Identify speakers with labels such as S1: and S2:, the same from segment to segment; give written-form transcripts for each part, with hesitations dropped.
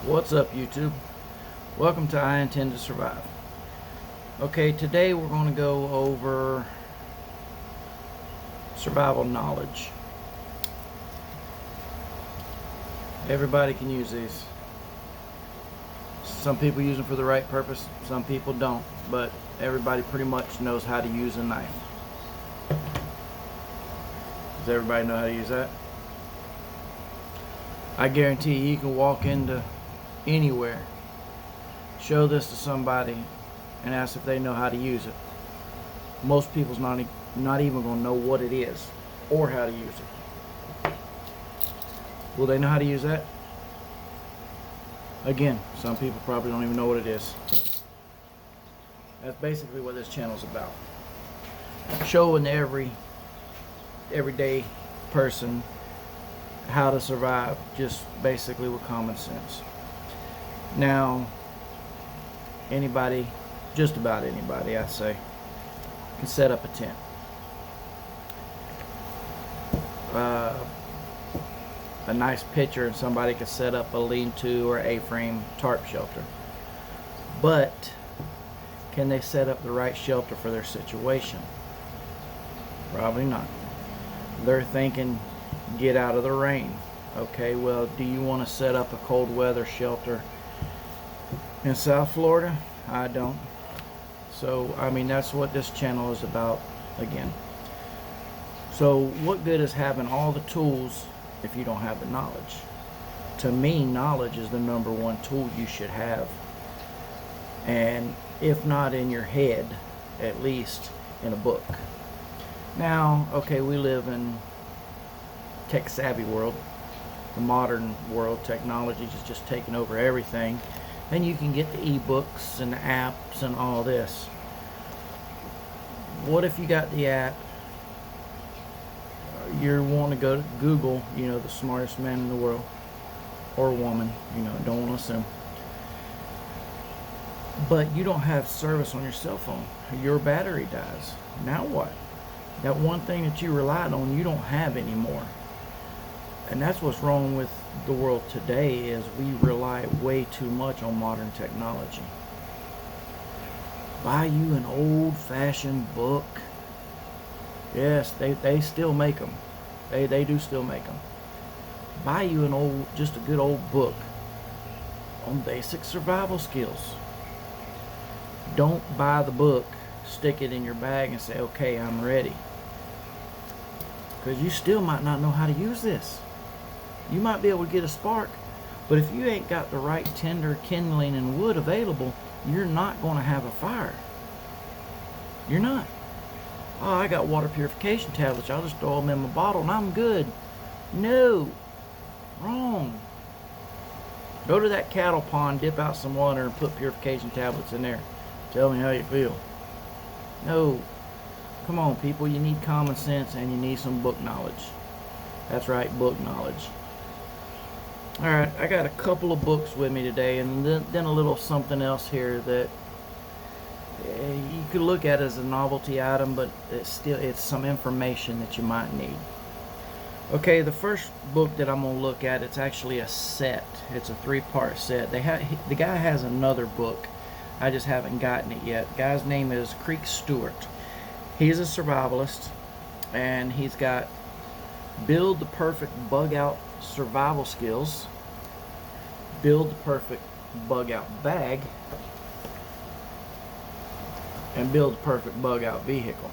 S1: What's up, YouTube? Welcome to I Intend to Survive. Okay, today we're going to go over survival knowledge. Everybody can use these. Some people use them for the right purpose, some people don't, but everybody pretty much knows how to use a knife. Does everybody know how to use that? I guarantee you can walk into anywhere, show this to somebody, and ask if they know how to use it. Most people's not even going to know what it is or how to use it. Will they know how to use that? Again, some people probably don't even know what it is. That's basically what this channel's about. Showing everyday person how to survive, just basically with common sense. Now, anybody, just about anybody, I say, can set up a tent. A nice picture, and somebody can set up a lean-to or A-frame tarp shelter. But can they set up the right shelter for their situation? Probably not. They're thinking, get out of the rain. Okay, well, do you want to set up a cold weather shelter in South Florida? I don't. So, I mean, that's what this channel is about, again. So, what good is having all the tools if you don't have the knowledge? To me, knowledge is the #1 tool you should have. And if not in your head, at least in a book. Now, okay, we live in tech-savvy world. The modern world, technology is just taking over everything. And you can get the ebooks and the apps and all this. What if you got the app, you're wanting to go to Google, you know, the smartest man in the world, or woman, you know, don't want to assume. But you don't have service on your cell phone. Your battery dies. Now what? That one thing that you relied on, you don't have anymore. And that's what's wrong with the world today, is we rely way too much on modern technology. Buy you an old-fashioned book. Yes, they still make them. They do still make them. Buy you just a good old book on basic survival skills. Don't buy the book, stick it in your bag and say, okay, I'm ready. Because you still might not know how to use this. You might be able to get a spark, but if you ain't got the right tinder, kindling, and wood available, you're not going to have a fire. You're not. Oh, I got water purification tablets. I'll just throw them in my bottle and I'm good. No. Wrong. Go to that cattle pond, dip out some water, and put purification tablets in there. Tell me how you feel. No. Come on, people. You need common sense and you need some book knowledge. That's right, book knowledge. Alright, I got a couple of books with me today, and then a little something else here that you could look at as a novelty item, but it's some information that you might need. Okay, the first book that I'm going to look at, it's actually a set. It's a 3-part set. The guy has another book. I just haven't gotten it yet. The guy's name is Creek Stewart. He's a survivalist, and he's got Build the Perfect Bug Out Survival Skills, Build the Perfect Bug Out Bag, and Build the Perfect Bug Out Vehicle.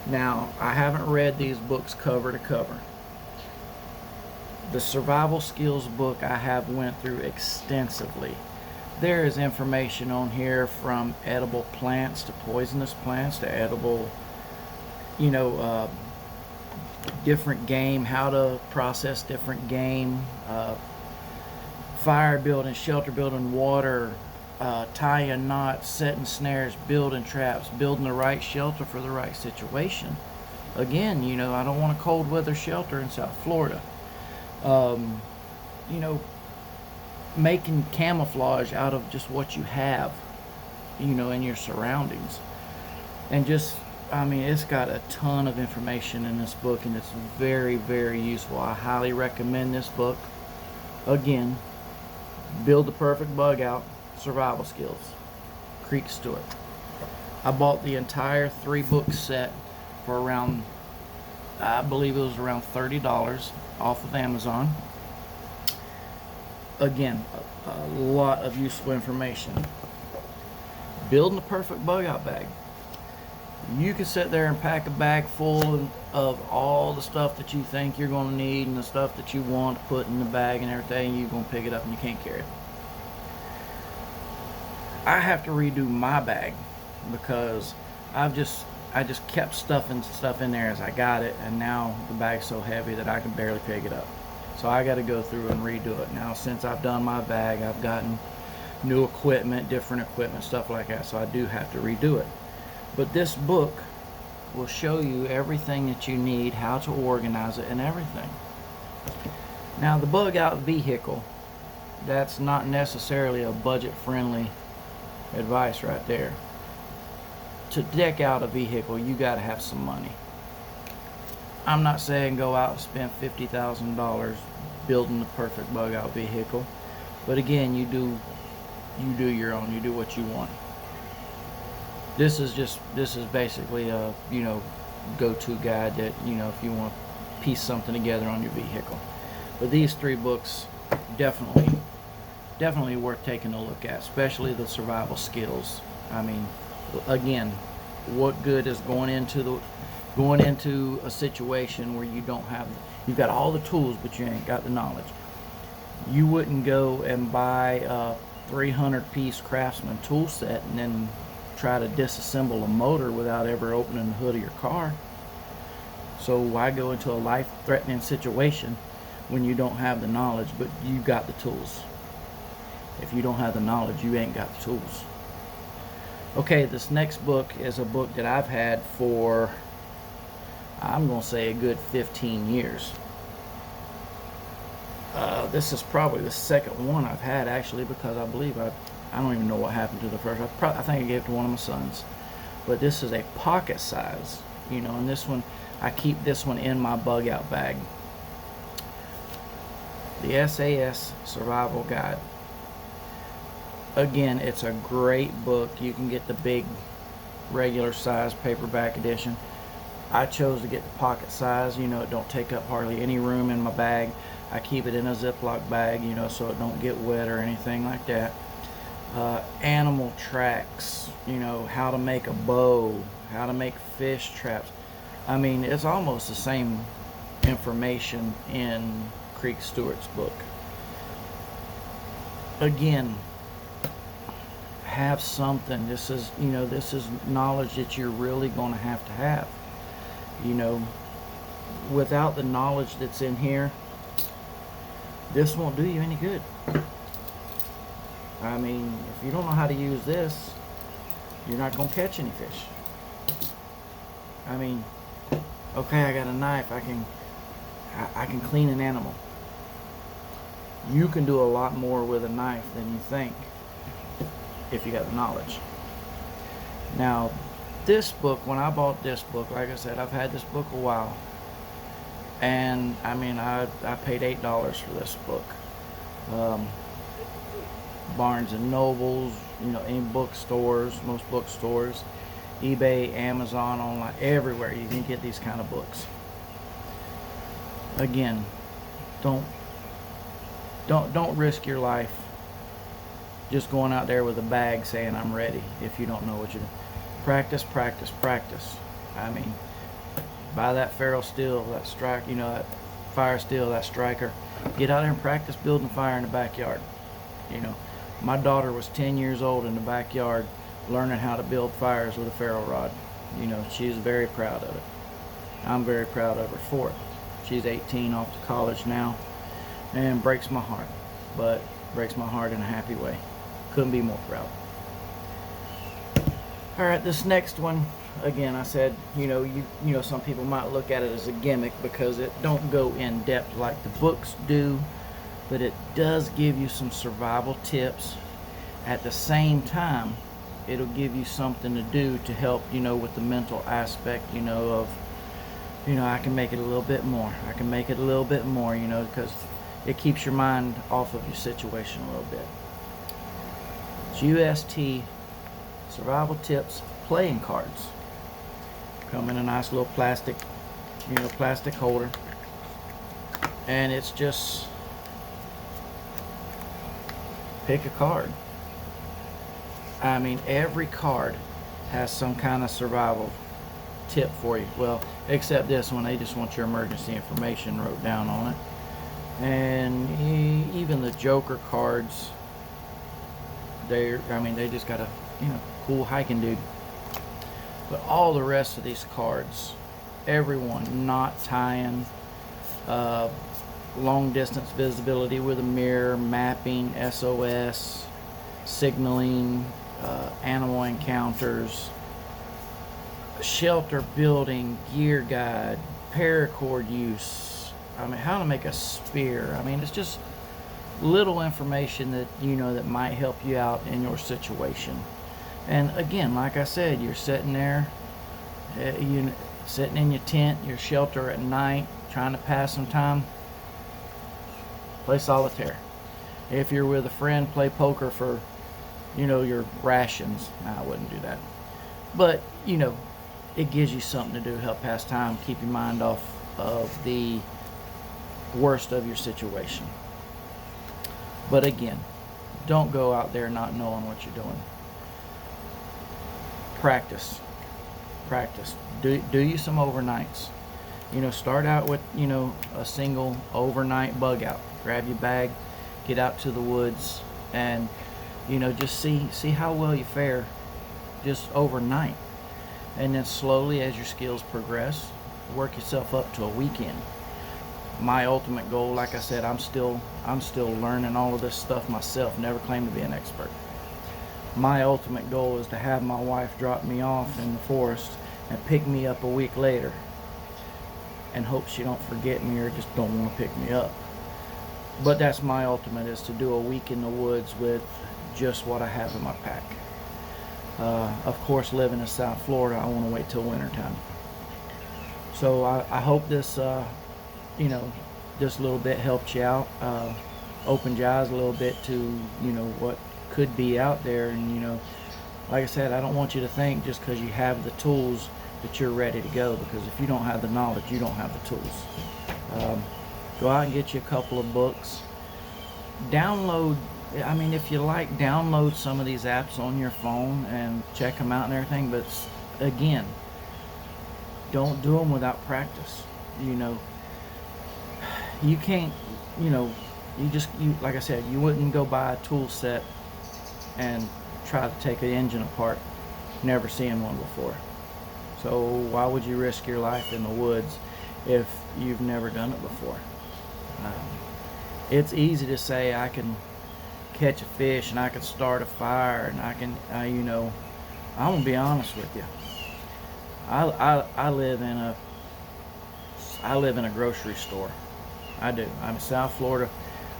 S1: Now, I haven't read these books cover to cover. The survival skills book I have went through extensively. There is information on here from edible plants to poisonous plants to edible, you know, different game, how to process different game, fire building, shelter building, water, tying knots, setting snares, building traps, building the right shelter for the right situation. Again, you know, I don't want a cold weather shelter in South Florida. You know, making camouflage out of just what you have, you know, in your surroundings. And just, I mean, it's got a ton of information in this book, and it's very, very useful. I highly recommend this book. Again, Build the Perfect Bug Out Survival Skills, Creek Stewart. I bought the entire 3-book set for around, I believe it was around $30 off of Amazon. Again, a lot of useful information. Building the perfect bug out bag. You can sit there and pack a bag full of all the stuff that you think you're going to need and the stuff that you want to put in the bag and everything, and you're going to pick it up and you can't carry it. I have to redo my bag because I just kept stuffing stuff in there as I got it, and now the bag's so heavy that I can barely pick it up. So I got to go through and redo it. Now, since I've done my bag, I've gotten new equipment, different equipment, stuff like that, so I do have to redo it. But this book will show you everything that you need, how to organize it, and everything. Now, the bug out vehicle, that's not necessarily a budget-friendly advice right there. To deck out a vehicle, you got to have some money. I'm not saying go out and spend $50,000 building the perfect bug out vehicle, but again, you do your own. You do what you want. This is basically a go-to guide that if you want to piece something together on your vehicle. But these 3 books definitely worth taking a look at, especially the survival skills. I mean, again, what good is going into a situation where you've got all the tools but you ain't got the knowledge? You wouldn't go and buy a 300-piece Craftsman tool set and then try to disassemble a motor without ever opening the hood of your car. So why go into a life-threatening situation when you don't have the knowledge but you got the tools? If you don't have the knowledge, you ain't got the tools. Okay, this next book is a book that I've had for, I'm going to say, a good 15 years. This is probably the second one I've had, actually, because I believe I don't even know what happened to the first. I think I gave it to one of my sons. But this is a pocket size, and this one, I keep this one in my bug out bag. The SAS Survival Guide. Again, it's a great book. You can get the big regular size paperback edition. I chose to get the pocket size. It don't take up hardly any room in my bag. I keep it in a Ziploc bag, so it don't get wet or anything like that. Animal tracks, how to make a bow, how to make fish traps. I mean, it's almost the same information in Creek Stewart's book. Again, have something. This is knowledge that you're really going to have. Without the knowledge that's in here, this won't do you any good. I mean, if you don't know how to use this, you're not going to catch any fish. I mean, okay, I got a knife. I can clean an animal. You can do a lot more with a knife than you think if you got the knowledge. Now, this book, when I bought this book, like I said, I've had this book a while, and I mean, I paid $8 for this book. Barnes and Nobles, in bookstores, most bookstores, eBay, Amazon, online, everywhere you can get these kind of books. Again, don't risk your life just going out there with a bag saying I'm ready if you don't know what you're doing. Practice. I mean, buy that ferro steel, that strike, that fire steel, that striker. Get out there and practice building fire in the backyard. My daughter was 10 years old in the backyard learning how to build fires with a ferro rod. She's very proud of it. I'm very proud of her for it. She's 18, off to college now, and breaks my heart, but breaks my heart in a happy way. Couldn't be more proud. All right, this next one, again, I said, some people might look at it as a gimmick because it don't go in depth like the books do, but it does give you some survival tips. At the same time, it'll give you something to do to help, with the mental aspect, of, I can make it a little bit more. I can make it a little bit more, because it keeps your mind off of your situation a little bit. It's UST Survival Tips playing cards. Come in a nice little plastic, plastic holder. And it's just pick a card. I mean, every card has some kind of survival tip for you. Well, except this one, they just want your emergency information wrote down on it. And even the Joker cards, they just got a cool hiking dude. But all the rest of these cards, everyone, knot tying, long distance visibility with a mirror, mapping, SOS, signaling, animal encounters, shelter building, gear guide, paracord use, how to make a spear. It's just little information that that might help you out in your situation. And again, like I said, you're sitting there, sitting in your tent, your shelter at night, trying to pass some time. Play solitaire. If you're with a friend, play poker for your rations. I wouldn't do that, but it gives you something to do, help pass time, keep your mind off of the worst of your situation. But again, don't go out there not knowing what you're doing. Practice. Do you some overnights. Start out with a single overnight bug out. Grab your bag, get out to the woods, and just see how well you fare just overnight. And then slowly, as your skills progress, work yourself up to a weekend. My ultimate goal, like I said, I'm still learning all of this stuff myself. Never claimed to be an expert. My ultimate goal is to have my wife drop me off in the forest and pick me up a week later, and hope she don't forget me or just don't want to pick me up. But that's my ultimate, is to do a week in the woods with just what I have in my pack. Of course, living in South Florida, I want to wait till winter time. So I hope this this little bit helped you out, opened your eyes a little bit to what could be out there. And like I said, I don't want you to think just because you have the tools that you're ready to go, because if you don't have the knowledge, you don't have the tools. Go out and get you a couple of books. Download, if you like, download some of these apps on your phone and check them out and everything. But again, don't do them without practice. You can't, like I said, you wouldn't go buy a tool set and try to take an engine apart, never seeing one before. So why would you risk your life in the woods if you've never done it before? It's easy to say I can catch a fish and I can start a fire and I can, I'm gonna be honest with you. I live in a grocery store. I do. I'm in South Florida.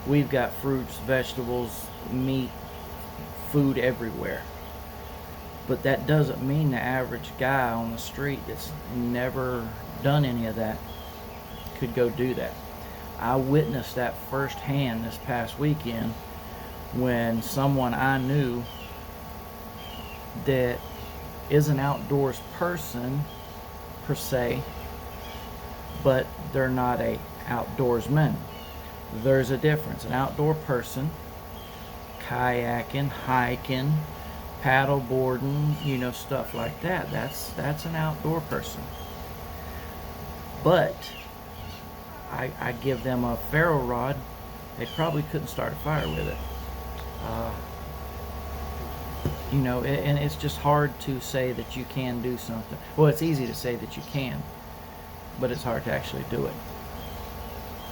S1: We've got fruits, vegetables, meat, food everywhere. But that doesn't mean the average guy on the street that's never done any of that could go do that. I witnessed that firsthand this past weekend when someone I knew that is an outdoors person per se, but they're not a outdoorsman. There's a difference. An outdoor person, kayaking, hiking, paddle boarding, stuff like that. That's an outdoor person. But I give them a ferro rod, they probably couldn't start a fire with it. And it's just hard to say that you can do something. Well, it's easy to say that you can, but it's hard to actually do it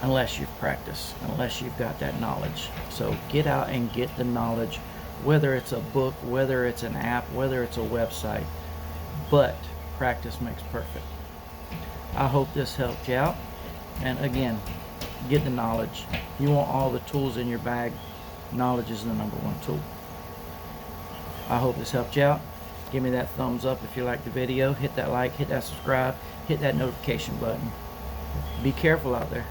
S1: unless you've practiced, unless you've got that knowledge. So get out and get the knowledge, whether it's a book, whether it's an app, whether it's a website, but practice makes perfect. I hope this helped you out. And again, get the knowledge. You want all the tools in your bag. Knowledge is the number one tool. I hope this helped you out. Give me that thumbs up if you liked the video. Hit that like, hit that subscribe, hit that notification button. Be careful out there.